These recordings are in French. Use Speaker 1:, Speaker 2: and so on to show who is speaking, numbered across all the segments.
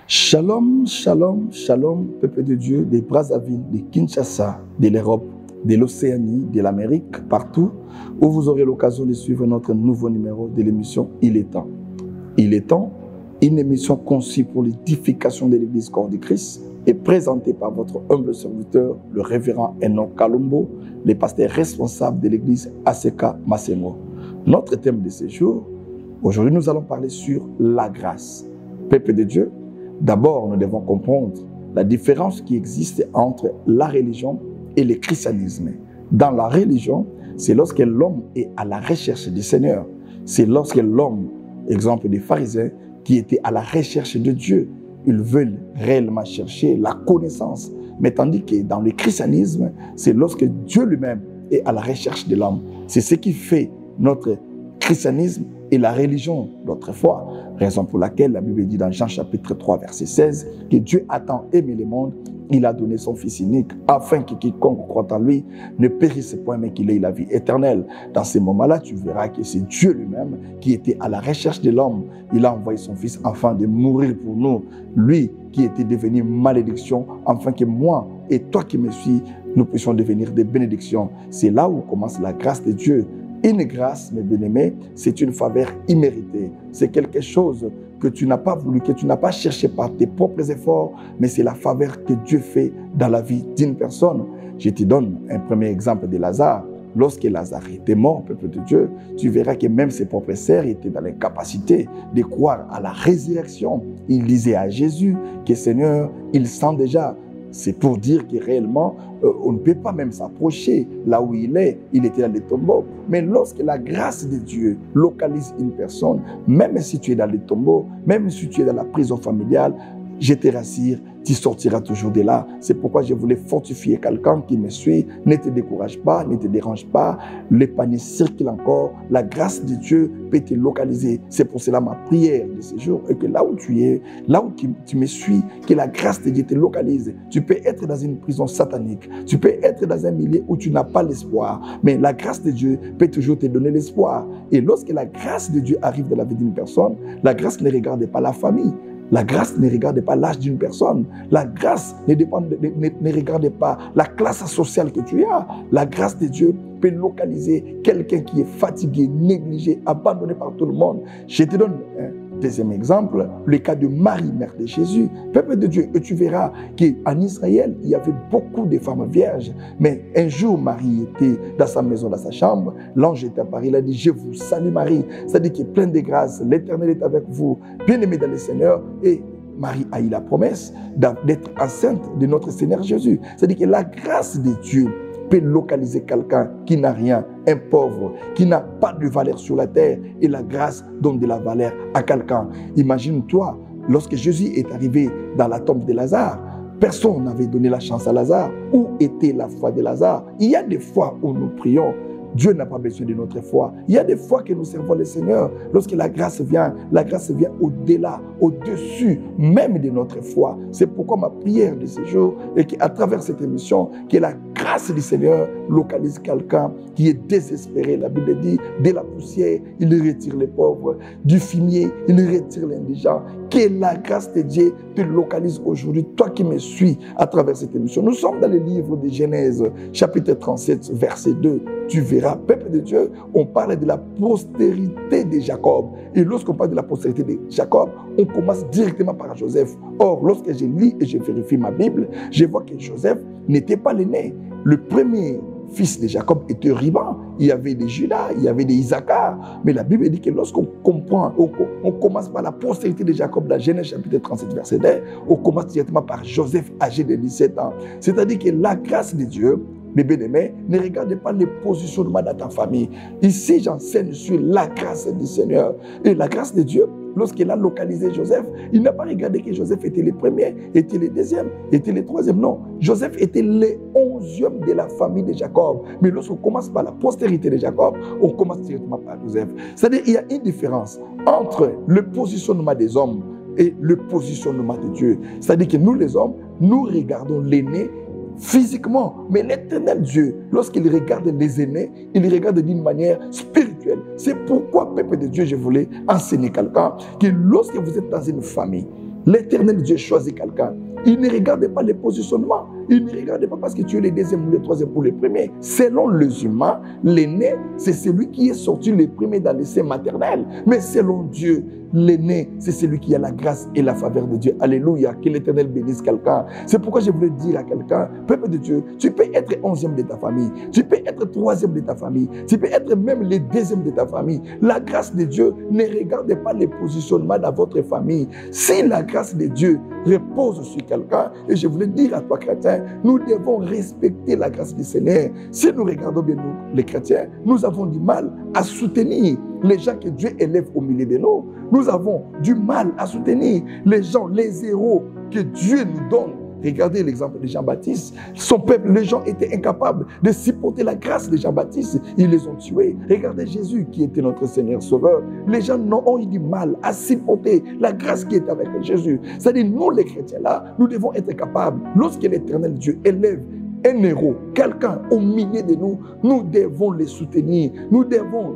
Speaker 1: Shalom, shalom, shalom, peuple de Dieu, des Brazzaville, de Kinshasa, de l'Europe, de l'Océanie, de l'Amérique, partout où vous aurez l'occasion de suivre notre nouveau numéro de l'émission Il est temps. Il est temps, une émission conçue pour l'édification de l'Église corps de Christ et présentée par votre humble serviteur, le révérend Enoch Kalumbo, le pasteur responsable de l'Église ACK Massemo. Notre thème de ce jour, aujourd'hui nous allons parler sur la grâce. Peuple de Dieu, d'abord, nous devons comprendre la différence qui existe entre la religion et le christianisme. Dans la religion, c'est lorsque l'homme est à la recherche du Seigneur. C'est lorsque l'homme, exemple des pharisiens, qui étaient à la recherche de Dieu, ils veulent réellement chercher la connaissance. Mais tandis que dans le christianisme, c'est lorsque Dieu lui-même est à la recherche de l'homme. C'est ce qui fait notre christianisme et la religion d'autrefois. Raison pour laquelle la Bible dit dans Jean chapitre 3 verset 16 que Dieu a tant aimé le monde, il a donné son Fils unique afin que quiconque croit en lui ne périsse point mais qu'il ait la vie éternelle. Dans ces moments-là, tu verras que c'est Dieu lui-même qui était à la recherche de l'homme. Il a envoyé son Fils afin de mourir pour nous. Lui qui était devenu malédiction afin que moi et toi qui me suis, nous puissions devenir des bénédictions. C'est là où commence la grâce de Dieu. Une grâce, mes bien-aimés, c'est une faveur imméritée. C'est quelque chose que tu n'as pas voulu, que tu n'as pas cherché par tes propres efforts, mais c'est la faveur que Dieu fait dans la vie d'une personne. Je te donne un premier exemple de Lazare. Lorsque Lazare était mort, peuple de Dieu, tu verras que même ses propres sœurs étaient dans l'incapacité de croire à la résurrection. Ils disaient à Jésus que Seigneur, il sent déjà. C'est pour dire que réellement, on ne peut pas même s'approcher là où il est. Il était dans les tombeaux. Mais lorsque la grâce de Dieu localise une personne, même si tu es dans les tombeaux, même si tu es dans la prison familiale, je te rassure, tu sortiras toujours de là. C'est pourquoi je voulais fortifier quelqu'un qui me suit. Ne te décourage pas, ne te dérange pas. Le panier circule encore. La grâce de Dieu peut te localiser. C'est pour cela ma prière de ce jour. Et que là où tu es, là où tu me suis, que la grâce de Dieu te localise. Tu peux être dans une prison satanique. Tu peux être dans un milieu où tu n'as pas l'espoir. Mais la grâce de Dieu peut toujours te donner l'espoir. Et lorsque la grâce de Dieu arrive dans la vie d'une personne, la grâce ne regarde pas la famille. La grâce ne regarde pas l'âge d'une personne. La grâce ne regarde pas la classe sociale que tu as. La grâce de Dieu peut localiser quelqu'un qui est fatigué, négligé, abandonné par tout le monde. Je te donne un deuxième exemple, le cas de Marie, mère de Jésus. Peuple de Dieu, et tu verras qu'en Israël, il y avait beaucoup de femmes vierges. Mais un jour, Marie était dans sa maison, dans sa chambre. L'ange est apparu, il a dit, je vous salue Marie. C'est-à-dire qu'il est plein de grâce, l'Éternel est avec vous, bien-aimé dans le Seigneur. Et Marie a eu la promesse d'être enceinte de notre Seigneur Jésus. C'est-à-dire que la grâce de Dieu peut localiser quelqu'un qui n'a rien, un pauvre, qui n'a pas de valeur sur la terre, et la grâce donne de la valeur à quelqu'un. Imagine-toi, lorsque Jésus est arrivé dans la tombe de Lazare, personne n'avait donné la chance à Lazare. Où était la foi de Lazare? Il y a des fois où nous prions, Dieu n'a pas besoin de notre foi. Il y a des fois que nous servons le Seigneur. Lorsque la grâce vient au-delà, au-dessus même de notre foi. C'est pourquoi ma prière de ce jour est qu'à travers cette émission, que la grâce du Seigneur localise quelqu'un qui est désespéré. La Bible dit, de la poussière, il retire les pauvres. Du fumier, il retire l'indigent. Que la grâce de Dieu te localise aujourd'hui, toi qui me suis à travers cette émission. Nous sommes dans le livre de Genèse, chapitre 37, verset 2. Tu verras, peuple de Dieu, on parle de la postérité de Jacob. Et lorsqu'on parle de la postérité de Jacob, on commence directement par Joseph. Or, lorsque je lis et je vérifie ma Bible, je vois que Joseph n'était pas l'aîné. Le premier fils de Jacob était Ruben. Il y avait des Judas, il y avait des Issachar. Mais la Bible dit que lorsqu'on comprend, on commence par la postérité de Jacob dans Genèse chapitre 37, verset 2, on commence directement par Joseph, âgé de 17 ans. C'est-à-dire que la grâce de Dieu, mes bien-aimés, ne regardez pas les positionnements dans ta famille. Ici, j'enseigne sur la grâce du Seigneur. Et la grâce de Dieu, lorsqu'il a localisé Joseph, il n'a pas regardé que Joseph était le premier, était le deuxième, était le troisième. Non, Joseph était le 11e de la famille de Jacob. Mais lorsqu'on commence par la postérité de Jacob, on commence directement par Joseph. C'est-à-dire qu'il y a une différence entre le positionnement des hommes et le positionnement de Dieu. C'est-à-dire que nous, les hommes, nous regardons l'aîné physiquement. Mais l'Éternel Dieu, lorsqu'il regarde les aînés, il regarde d'une manière spirituelle. C'est pourquoi, peuple de Dieu, je voulais enseigner quelqu'un que lorsque vous êtes dans une famille, L'Éternel Dieu choisit quelqu'un. Il ne regarde pas les positionnements. Il ne regarde pas parce que tu es le deuxième ou le troisième ou le premier. Selon les humains, l'aîné, c'est celui qui est sorti le premier dans le sein maternel. Mais selon Dieu, l'aîné, c'est celui qui a la grâce et la faveur de Dieu. Alléluia, que l'Éternel bénisse quelqu'un. C'est pourquoi je voulais dire à quelqu'un, peuple de Dieu, tu peux être 11e de ta famille, tu peux être 3e de ta famille, tu peux être même le 2e de ta famille. La grâce de Dieu ne regarde pas les positionnements dans votre famille. Si la grâce de Dieu repose sur quelqu'un, et je voulais dire à toi chrétien, nous devons respecter la grâce du Seigneur. Si nous regardons bien nous, les chrétiens, nous avons du mal à soutenir les gens que Dieu élève au milieu de nous. Nous avons du mal à soutenir les gens, les héros que Dieu nous donne. Regardez l'exemple de Jean-Baptiste. Son peuple, les gens étaient incapables de supporter la grâce de Jean-Baptiste. Ils les ont tués. Regardez Jésus qui était notre Seigneur Sauveur. Les gens ont eu du mal à supporter la grâce qui était avec Jésus. C'est-à-dire, nous les chrétiens là, nous devons être capables, lorsque l'Éternel Dieu élève un héros, quelqu'un au milieu de nous, nous devons les soutenir. Nous devons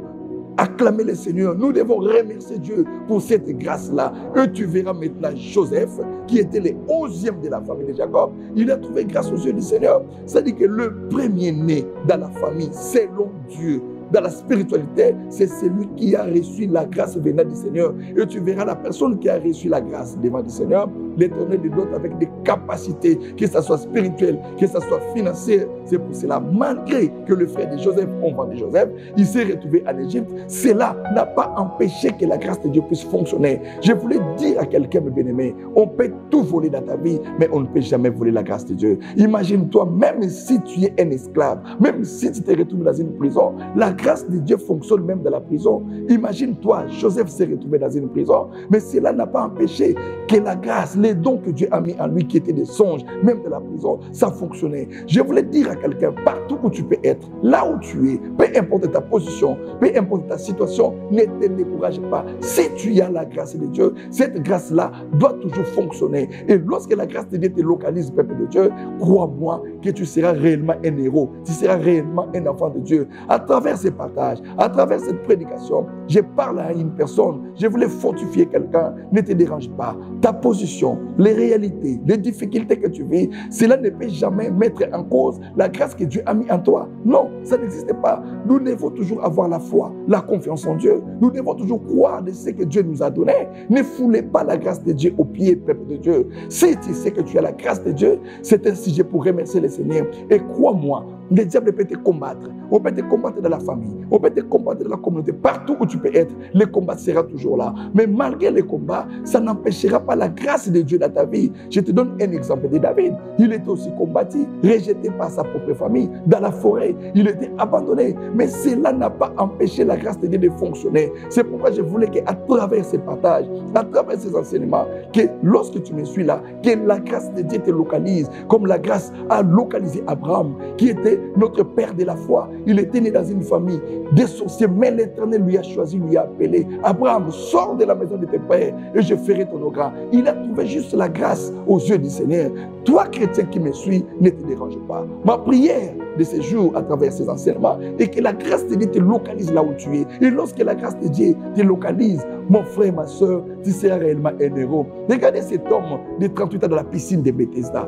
Speaker 1: acclamer le Seigneur. Nous devons remercier Dieu pour cette grâce-là. Et tu verras maintenant Joseph, qui était le 11e de la famille de Jacob. Il a trouvé grâce aux yeux du Seigneur. C'est-à-dire que le premier-né dans la famille, selon Dieu, dans la spiritualité, c'est celui qui a reçu la grâce venant du Seigneur. Et tu verras la personne qui a reçu la grâce devant du Seigneur, l'Éternel lui donne avec des capacités, que ce soit spirituel, que ce soit financier. C'est pour cela, malgré que le frère de Joseph, on vend de Joseph, il s'est retrouvé en Égypte, cela n'a pas empêché que la grâce de Dieu puisse fonctionner. Je voulais dire à quelqu'un, mes bien-aimés, on peut tout voler dans ta vie, mais on ne peut jamais voler la grâce de Dieu. Imagine-toi, même si tu es un esclave, même si tu te retrouves dans une prison, la grâce de Dieu fonctionne même dans la prison. Imagine-toi, Joseph s'est retrouvé dans une prison, mais cela n'a pas empêché que la grâce, les dons que Dieu a mis en lui, qui étaient des songes, même de la prison, ça fonctionnait. Je voulais dire à quelqu'un, partout où tu peux être, là où tu es, peu importe ta position, peu importe ta situation, ne te décourage pas. Si tu as la grâce de Dieu, cette grâce-là doit toujours fonctionner. Et lorsque la grâce de Dieu te localise, peuple de Dieu, crois-moi que tu seras réellement un héros, tu seras réellement un enfant de Dieu. À travers ces partages, à travers cette prédication, je parle à une personne, je voulais fortifier quelqu'un, ne te dérange pas. Ta position, les réalités, les difficultés que tu vis, cela ne peut jamais mettre en cause la grâce que Dieu a mis en toi. Non, ça n'existe pas. Nous devons toujours avoir la foi, la confiance en Dieu. Nous devons toujours croire de ce que Dieu nous a donné. Ne foulez pas la grâce de Dieu aux pieds, peuple de Dieu. Si tu sais que tu as la grâce de Dieu, c'est un sujet pour remercier le Seigneur. Et crois-moi, le diable peut te combattre. On peut te combattre dans la famille. On peut te combattre dans la communauté. Partout où tu peux être, le combat sera toujours là. Mais malgré le combat, ça n'empêchera pas la grâce de Dieu dans ta vie. Je te donne un exemple de David. Il était aussi combattu, rejeté par sa propre famille, dans la forêt. Il était abandonné. Mais cela n'a pas empêché la grâce de Dieu de fonctionner. C'est pourquoi je voulais qu'à travers ces partages, à travers ces enseignements, que lorsque tu me suis là, que la grâce de Dieu te localise, comme la grâce a localisé Abraham, qui était notre père de la foi. Il était né dans une famille des sorciers, mais l'Éternel lui a choisi, lui a appelé. Abraham, sors de la maison de tes pères et je ferai ton grand. Il a trouvé juste la grâce aux yeux du Seigneur. Toi, chrétien qui me suis, ne te dérange pas. Ma prière de ces jours à travers ces enseignements est que la grâce de Dieu te localise là où tu es. Et lorsque la grâce de Dieu te localise, mon frère, ma soeur, tu seras réellement un héros. Regardez cet homme de 38 ans dans la piscine de Bethesda.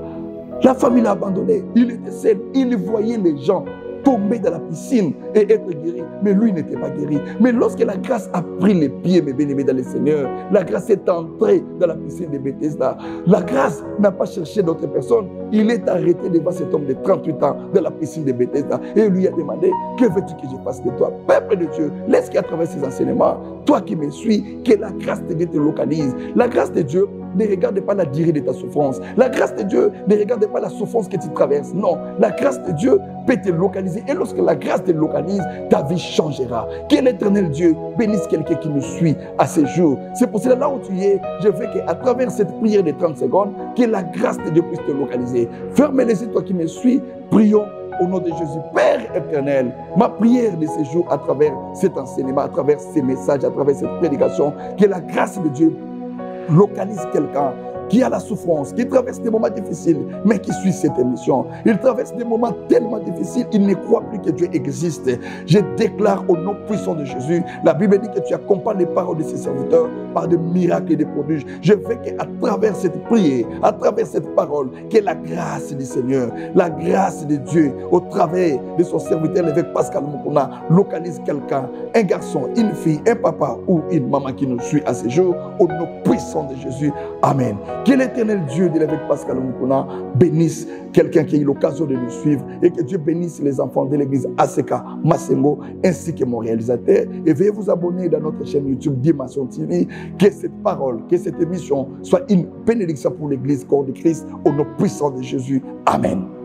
Speaker 1: La famille l'a abandonné. Il était seul. Il voyait les gens tomber dans la piscine et être guéri. Mais lui n'était pas guéri. Mais lorsque la grâce a pris les pieds, mes bien-aimés dans le Seigneur, la grâce est entrée dans la piscine de Bethesda. La grâce n'a pas cherché d'autres personnes. Il est arrêté devant cet homme de 38 ans dans la piscine de Bethesda et lui a demandé, que veux-tu que je fasse de toi? Peuple de Dieu, laisse qu'à travers ces enseignements, toi qui me suis, que la grâce de Dieu te localise. La grâce de Dieu ne regarde pas la durée de ta souffrance. La grâce de Dieu ne regarde pas la souffrance que tu traverses. Non, la grâce de Dieu peut te localiser. Et lorsque la grâce te localise, ta vie changera. Que l'Éternel Dieu bénisse quelqu'un qui nous suit à ce jour. C'est pour cela, là où tu es, je veux qu'à travers cette prière de 30 secondes, que la grâce de Dieu puisse te localiser. Ferme les yeux, toi qui me suis, prions au nom de Jésus. Père éternel, ma prière de ce jour à travers cet enseignement, à travers ces messages, à travers cette prédication, que la grâce de Dieu localise quelqu'un, qui a la souffrance, qui traverse des moments difficiles, mais qui suit cette émission. Il traverse des moments tellement difficiles, il ne croit plus que Dieu existe. Je déclare au nom puissant de Jésus, la Bible dit que tu accompagnes les paroles de ses serviteurs par des miracles et des prodiges. Je veux qu'à travers cette prière, à travers cette parole, que la grâce du Seigneur, la grâce de Dieu, au travers de son serviteur, l'évêque Pascal Moukouna, localise quelqu'un, un garçon, une fille, un papa ou une maman qui nous suit à ce jour, au nom puissant de Jésus. Amen. Que l'éternel Dieu de l'évêque Pascal Moukouna bénisse quelqu'un qui a eu l'occasion de nous suivre et que Dieu bénisse les enfants de l'église ACK Massengo ainsi que mon réalisateur. Et veuillez vous abonner dans notre chaîne YouTube Dimension TV. Que cette parole, que cette émission soit une bénédiction pour l'église corps de Christ au nom puissant de Jésus. Amen.